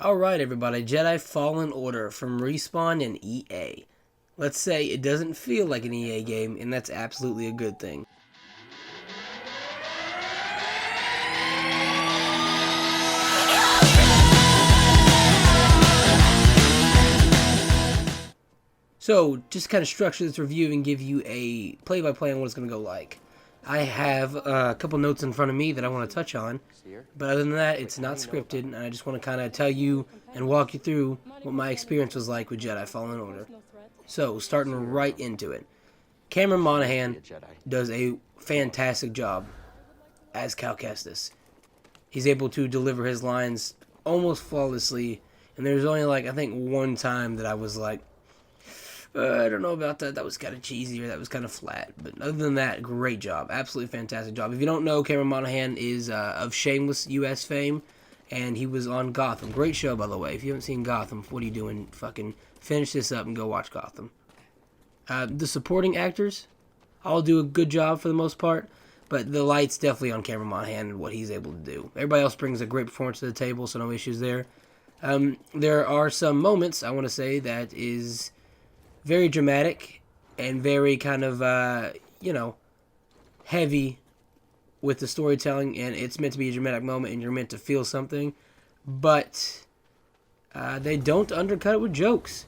Alright everybody, Jedi Fallen Order from Respawn and EA. Let's say it doesn't feel like an EA game, and that's absolutely a good thing. So, just to kind of structure this review and give you a play-by-play on what it's going to go like. I have a couple notes in front of me that I want to touch on, but other than that, it's not scripted, and I just want to kind of tell you and walk you through what my experience was like with Jedi Fallen Order. So, starting right into it. Cameron Monaghan does a fantastic job as Cal Kestis. He's able to deliver his lines almost flawlessly, and there's only I think one time that I was like, I don't know about that. That was kind of cheesy or that was kind of flat. But other than that, great job. Absolutely fantastic job. If you don't know, Cameron Monaghan is of Shameless US fame, and he was on Gotham. Great show, by the way. If you haven't seen Gotham, what are you doing? Fucking finish this up and go watch Gotham. The supporting actors all do a good job for the most part, but the light's definitely on Cameron Monaghan and what he's able to do. Everybody else brings a great performance to the table, so no issues there. There are some moments, I want to say, that is very dramatic and very kind of, heavy with the storytelling, and it's meant to be a dramatic moment and you're meant to feel something, but they don't undercut it with jokes.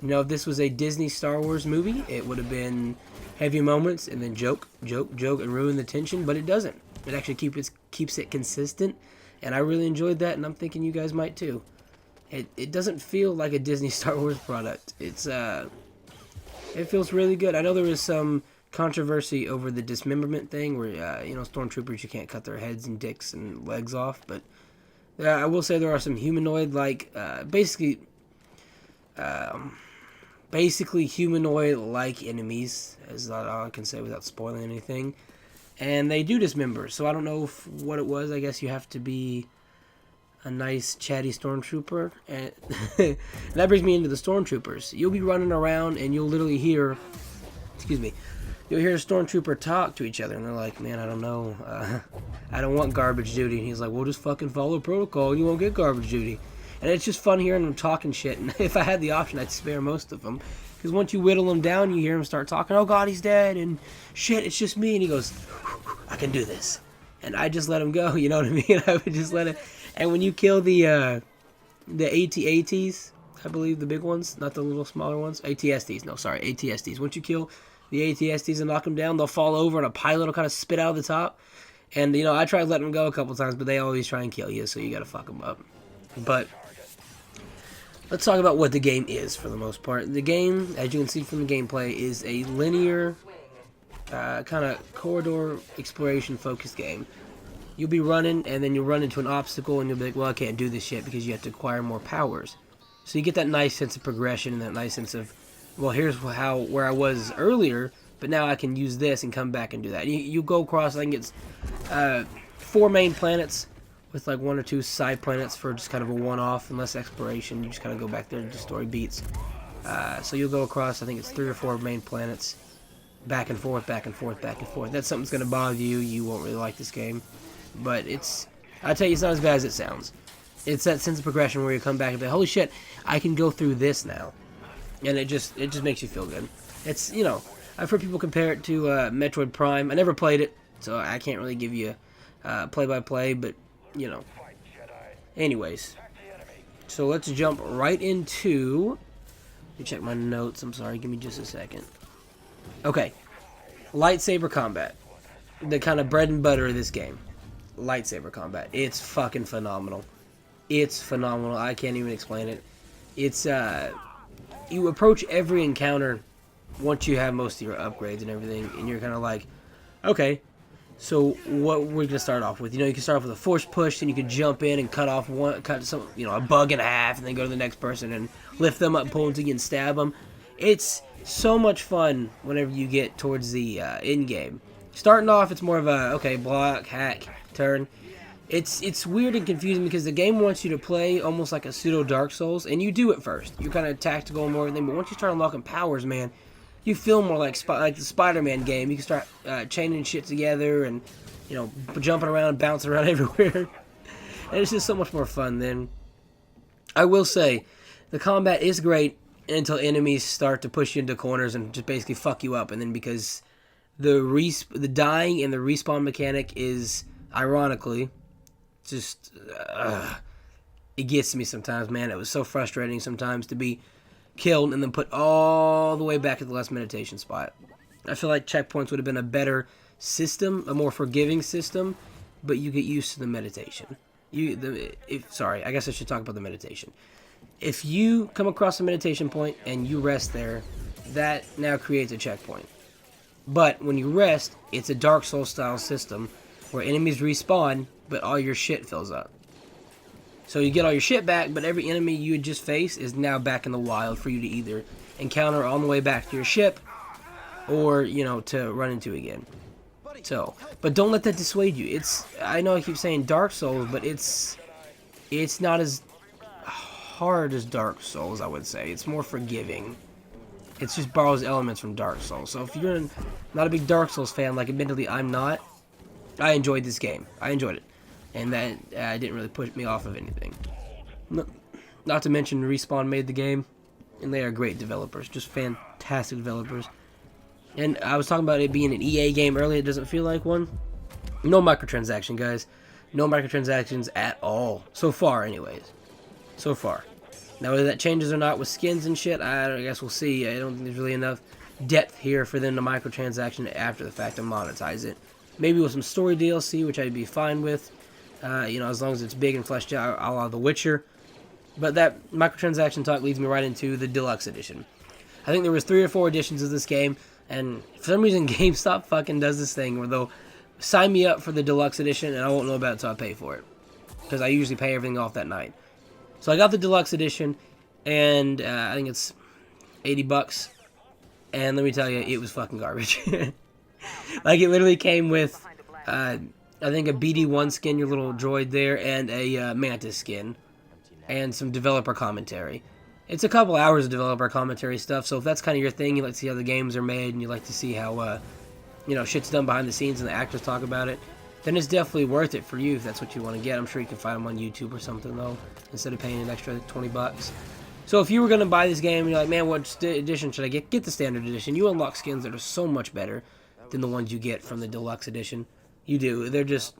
You know, if this was a Disney Star Wars movie, it would have been heavy moments and then joke, and ruin the tension, but it doesn't. It actually keeps it consistent, and I really enjoyed that, and I'm thinking you guys might too. It doesn't feel like a Disney Star Wars product. It feels really good. I know there was some controversy over the dismemberment thing where, stormtroopers, you can't cut their heads and dicks and legs off, but I will say there are some humanoid-like, basically humanoid-like enemies, is all I can say without spoiling anything, and they do dismember, so I don't know what it was. I guess you have to be a nice chatty stormtrooper, and that brings me into the stormtroopers. You'll be running around and you'll literally hear, you'll hear a stormtrooper talk to each other, and they're like, man, I don't know, I don't want garbage duty, and he's like, well, just fucking follow protocol, you won't get garbage duty. And it's just fun hearing them talking shit, and if I had the option, I'd spare most of them, because once you whittle them down, you hear them start talking, oh god, he's dead, and shit, it's just me, and he goes, I can do this, and I just let him go, you know what I mean? I would just let it. And when you kill the AT-ATs, I believe the big ones, not the little smaller ones, AT-STs. Once you kill the AT-STs and knock them down, they'll fall over and a pilot will kind of spit out of the top. And, I tried letting them go a couple times, but they always try and kill you, so you gotta fuck them up. But let's talk about what the game is for the most part. The game, as you can see from the gameplay, is a linear, kind of corridor exploration focused game. You'll be running, and then you'll run into an obstacle, and you'll be like, well, I can't do this shit because you have to acquire more powers. So you get that nice sense of progression and that nice sense of, well, here's where I was earlier, but now I can use this and come back and do that. You go across, I think it's 4 main planets with like 1 or 2 side planets for just kind of a one-off and less exploration. You just kind of go back there and the story beats. So you'll go across, I think it's 3 or 4 main planets, back and forth. That's something that's going to bother you. You won't really like this game. But I'll tell you, it's not as bad as it sounds. It's that sense of progression where you come back and be like, holy shit, I can go through this now. And it just makes you feel good. It's, I've heard people compare it to Metroid Prime. I never played it, so I can't really give you play-by-play, but, Anyways, so let's jump right into, let me check my notes, I'm sorry, give me just a second. Okay, lightsaber combat. The kind of bread and butter of this game. Lightsaber combat. It's fucking phenomenal. It's phenomenal. I can't even explain it. It's, you approach every encounter once you have most of your upgrades and everything, and you're kind of like, okay, so what we're going to start off with. You can start off with a force push, and you can jump in and cut a bug in half, and then go to the next person and lift them up, pull them until you can stab them. It's so much fun whenever you get towards the end game. Starting off, it's more of a, okay, block, hack, turn. It's weird and confusing because the game wants you to play almost like a pseudo Dark Souls, and you do it first. You're kind of tactical and more everything, but once you start unlocking powers, man, you feel more like the Spider-Man game. You can start chaining shit together and, jumping around, bouncing around everywhere. And it's just so much more fun then. I will say, the combat is great until enemies start to push you into corners and just basically fuck you up. And then because the dying and the respawn mechanic is, ironically, just it gets me sometimes, man. It was so frustrating sometimes to be killed and then put all the way back at the last meditation spot. I feel like checkpoints would have been a better system, a more forgiving system, but you get used to the meditation. Sorry, I guess I should talk about the meditation. If you come across a meditation point and you rest there, that now creates a checkpoint. But when you rest, it's a Dark Souls style system where enemies respawn, but all your shit fills up. So you get all your shit back, but every enemy you had just faced is now back in the wild for you to either encounter on the way back to your ship or, to run into again. So, but don't let that dissuade you. I know I keep saying Dark Souls, but it's not as hard as Dark Souls, I would say. It's more forgiving. It just borrows elements from Dark Souls. So if you're not a big Dark Souls fan, like admittedly I'm not, I enjoyed this game. I enjoyed it. And that didn't really push me off of anything. Not to mention Respawn made the game, and they are great developers. Just fantastic developers. And I was talking about it being an EA game earlier. It doesn't feel like one. No microtransaction, guys. No microtransactions at all. So far, anyways. So far. Now, whether that changes or not with skins and shit, I guess we'll see. I don't think there's really enough depth here for them to microtransaction after the fact and monetize it. Maybe with some story DLC, which I'd be fine with. As long as it's big and fleshed out, a la The Witcher. But that microtransaction talk leads me right into the Deluxe Edition. I think there was 3 or 4 editions of this game, and for some reason GameStop fucking does this thing where they'll sign me up for the Deluxe Edition, and I won't know about it until I pay for it. Because I usually pay everything off that night. So I got the Deluxe Edition, and I think it's $80. And let me tell you, it was fucking garbage. Like, it literally came with, I think a BD1 skin, your little droid there, and a Mantis skin. And some developer commentary. It's a couple hours of developer commentary stuff, so if that's kind of your thing, you like to see how the games are made, and you like to see how, shit's done behind the scenes and the actors talk about it, then it's definitely worth it for you if that's what you want to get. I'm sure you can find them on YouTube or something, though, instead of paying an extra $20. So if you were going to buy this game, and you're like, man, what edition should I get? Get the Standard Edition. You unlock skins that are so much better than the ones you get from the Deluxe Edition. You do. They're just...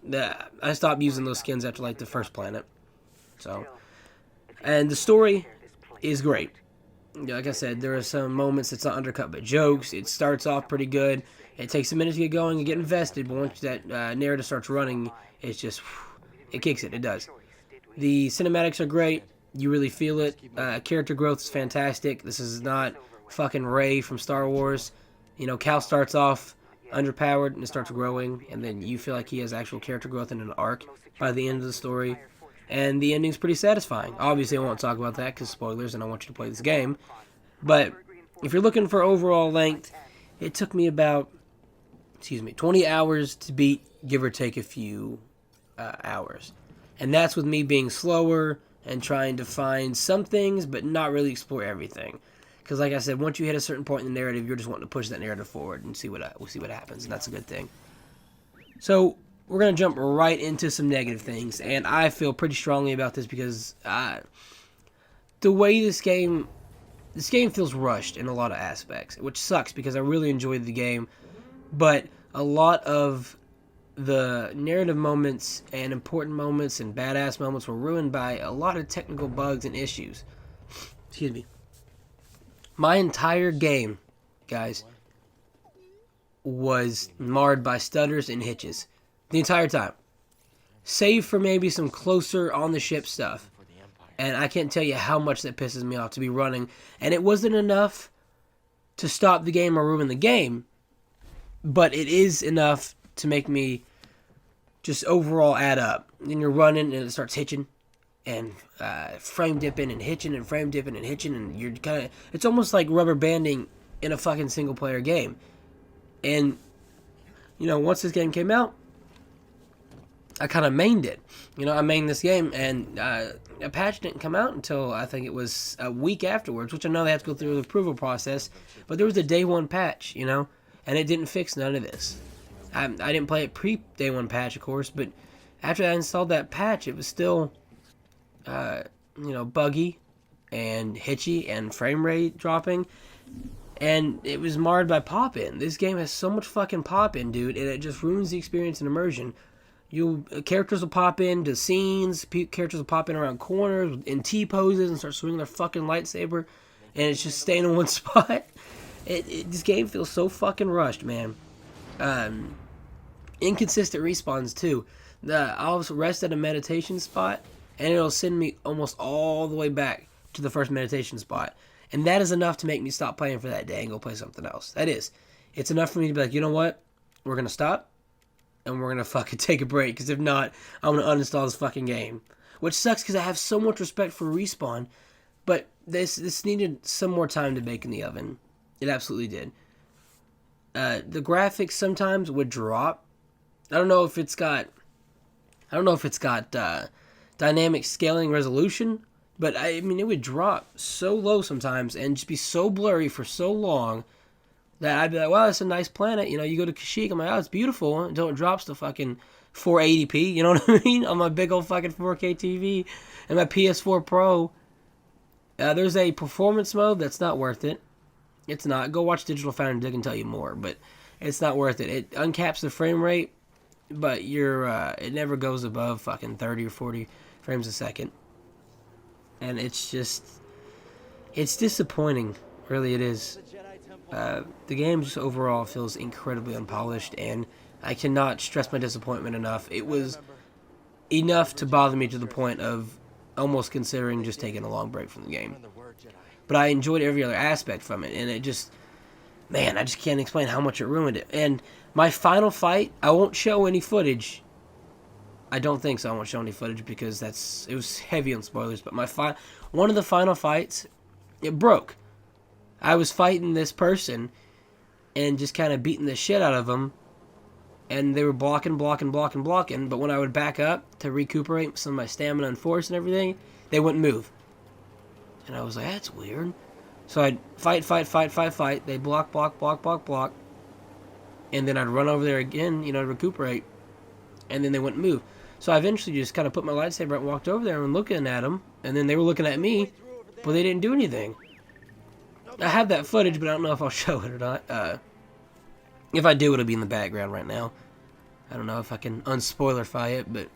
I stopped using those skins after, like, the first planet. So... And the story is great. Like I said, there are some moments that's not undercut by jokes. It starts off pretty good. It takes a minute to get going and get invested, but once that narrative starts running, it's just, it kicks it. It does. The cinematics are great. You really feel it. Character growth is fantastic. This is not fucking Rey from Star Wars. Cal starts off underpowered and it starts growing, and then you feel like he has actual character growth in an arc by the end of the story. And the ending's pretty satisfying. Obviously, I won't talk about that because spoilers, and I want you to play this game. But if you're looking for overall length, it took me about, 20 hours to beat, give or take a few hours. And that's with me being slower and trying to find some things, but not really explore everything. Because like I said, once you hit a certain point in the narrative, you're just wanting to push that narrative forward and see what happens, and that's a good thing. So... we're going to jump right into some negative things, and I feel pretty strongly about this because the way this game feels rushed in a lot of aspects, which sucks because I really enjoyed the game, but a lot of the narrative moments and important moments and badass moments were ruined by a lot of technical bugs and issues. Excuse me. My entire game, guys, was marred by stutters and hitches. The entire time. Save for maybe some closer on-the-ship stuff. And I can't tell you how much that pisses me off to be running. And it wasn't enough to stop the game or ruin the game. But it is enough to make me just overall add up. Then you're running and it starts hitching. And frame dipping and hitching and frame dipping and hitching. And you're kind of... it's almost like rubber banding in a fucking single-player game. And, once this game came out, I kind of mained it. I mained this game, and a patch didn't come out until I think it was a week afterwards, which I know they have to go through the approval process, but there was a day one patch, and it didn't fix none of this. I didn't play it pre-day one patch, of course, but after I installed that patch, it was still, buggy and hitchy and frame rate dropping. And it was marred by pop-in. This game has so much fucking pop-in, dude, and it just ruins the experience and immersion. Characters will pop into scenes, characters will pop in around corners, in T-poses, and start swinging their fucking lightsaber, and it's just staying in one spot. This game feels so fucking rushed, man. Inconsistent respawns, too. I'll rest at a meditation spot, and it'll send me almost all the way back to the first meditation spot. And that is enough to make me stop playing for that day and go play something else. That is. It's enough for me to be like, you know what? We're going to stop, and we're going to fucking take a break, because if not, I'm going to uninstall this fucking game. Which sucks, because I have so much respect for Respawn, but this needed some more time to bake in the oven. It absolutely did. The graphics sometimes would drop. I don't know if it's got dynamic scaling resolution, but I mean, it would drop so low sometimes and just be so blurry for so long that I'd be like, wow, that's a nice planet. You go to Kashyyyk, I'm like, oh, it's beautiful, until it drops to fucking 480p, you know what I mean? On my big old fucking 4K TV and my PS4 Pro. There's a performance mode that's not worth it. It's not. Go watch Digital Foundry, they can tell you more, but it's not worth it. It uncaps the frame rate, but it never goes above fucking 30 or 40 frames a second. And it's disappointing. Really, it is. The game just overall feels incredibly unpolished, and I cannot stress my disappointment enough. It was enough to bother me to the point of almost considering just taking a long break from the game. But I enjoyed every other aspect from it, and I just can't explain how much it ruined it. And my final fight, I won't show any footage. I don't think so. I won't show any footage because it was heavy on spoilers. But one of the final fights, it broke. I was fighting this person and just kind of beating the shit out of them, and they were blocking. But when I would back up to recuperate some of my stamina and force and everything, they wouldn't move. And I was like, that's weird. So I'd fight. They block. And then I'd run over there again, to recuperate. And then they wouldn't move. So I eventually just kind of put my lightsaber out and walked over there and looking at them. And then they were looking at me, but they didn't do anything. I have that footage, but I don't know if I'll show it or not. If I do, it'll be in the background right now. I don't know if I can unspoilerify it, but...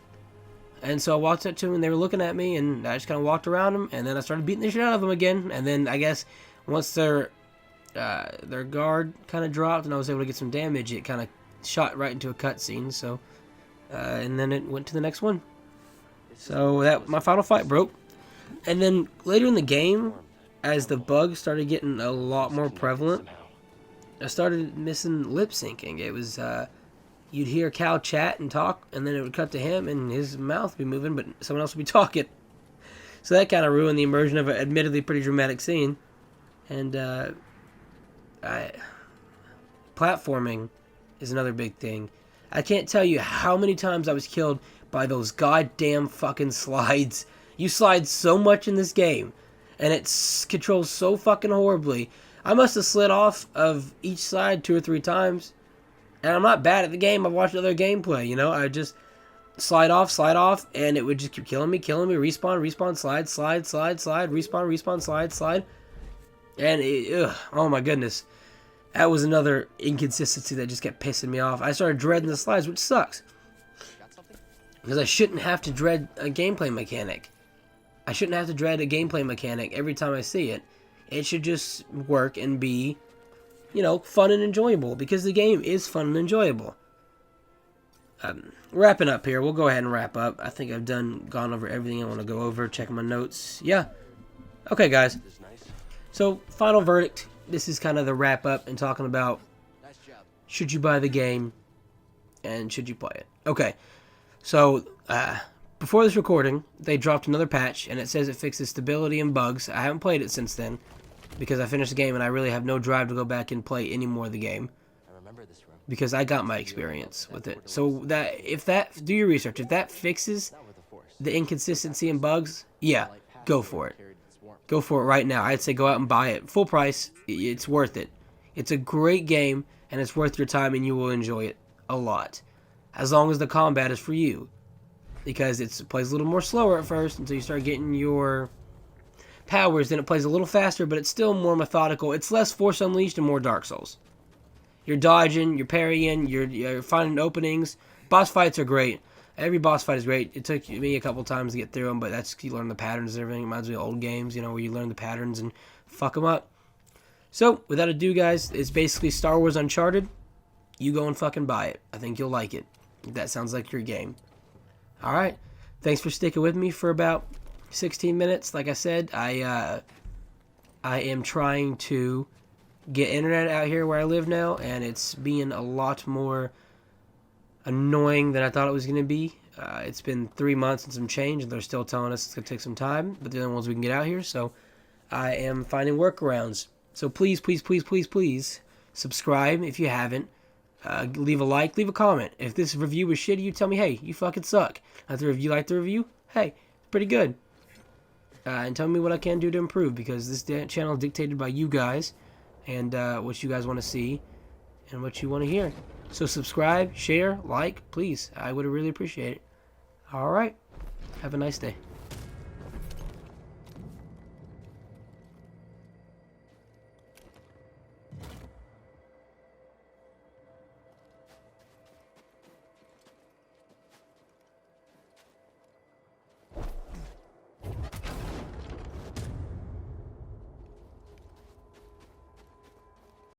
And so I walked up to them, and they were looking at me, and I just kind of walked around them, and then I started beating the shit out of them again. And then, I guess, once their guard kind of dropped, and I was able to get some damage, it kind of shot right into a cutscene, so... and then it went to the next one. So my final fight broke. And then later in the game, as the bugs started getting a lot more prevalent, I started missing lip syncing. It was, you'd hear Cal chat and talk, and then it would cut to him, and his mouth would be moving, but someone else would be talking. So that kind of ruined the immersion of an admittedly pretty dramatic scene. And platforming is another big thing. I can't tell you how many times I was killed by those goddamn fucking slides. You slide so much in this game, and it's controlled so fucking horribly. I must have slid off of each side 2 or 3 times. And I'm not bad at the game. I've watched other gameplay, I just slide off, and it would just keep killing me, respawn, slide, respawn, slide. And, oh my goodness. That was another inconsistency that just kept pissing me off. I started dreading the slides, which sucks. Because I shouldn't have to dread a gameplay mechanic. I shouldn't have to dread a gameplay mechanic every time I see it. It should just work and be, fun and enjoyable. Because the game is fun and enjoyable. Wrapping up here. We'll go ahead and wrap up. I think I've gone over everything I want to go over. Checking my notes. Yeah. Okay, guys. So, final verdict. This is kind of the wrap up and talking about should you buy the game and should you play it. Okay, so before this recording, they dropped another patch and it says it fixes stability and bugs. I haven't played it since then because I finished the game and I really have no drive to go back and play any more of the game because I got my experience with it. So do your research. If that fixes the inconsistency and bugs, yeah, go for it. Go for it right now. I'd say go out and buy it. Full price. It's worth it. It's a great game, and it's worth your time, and you will enjoy it a lot. As long as the combat is for you. because it plays a little more slower at first until you start getting your powers. Then it plays a little faster, but it's still more methodical. It's less Force Unleashed and more Dark Souls. You're dodging, you're parrying, you're finding openings. Boss fights are great. Every boss fight is great. It took me a couple times to get through them, but that's you learn the patterns and everything. It reminds me of old games, where you learn the patterns and fuck them up. So, without ado, guys, it's basically Star Wars Uncharted. You go and fucking buy it. I think you'll like it. That sounds like your game. Alright. Thanks for sticking with me for about 16 minutes. Like I said, I am trying to get internet out here where I live now, and it's being a lot more annoying than I thought it was going to be. It's been 3 months and some change, and they're still telling us it's going to take some time, but they're the only ones we can get out here, so I am finding workarounds. So please, please, please, please, please, subscribe if you haven't. Leave a like, leave a comment. If this review was shitty, you tell me, hey, you fucking suck. If you like the review, hey, pretty good. And tell me what I can do to improve, because this channel is dictated by you guys, and what you guys want to see, and what you want to hear. So subscribe, share, like, please. I would really appreciate it. Alright. Have a nice day.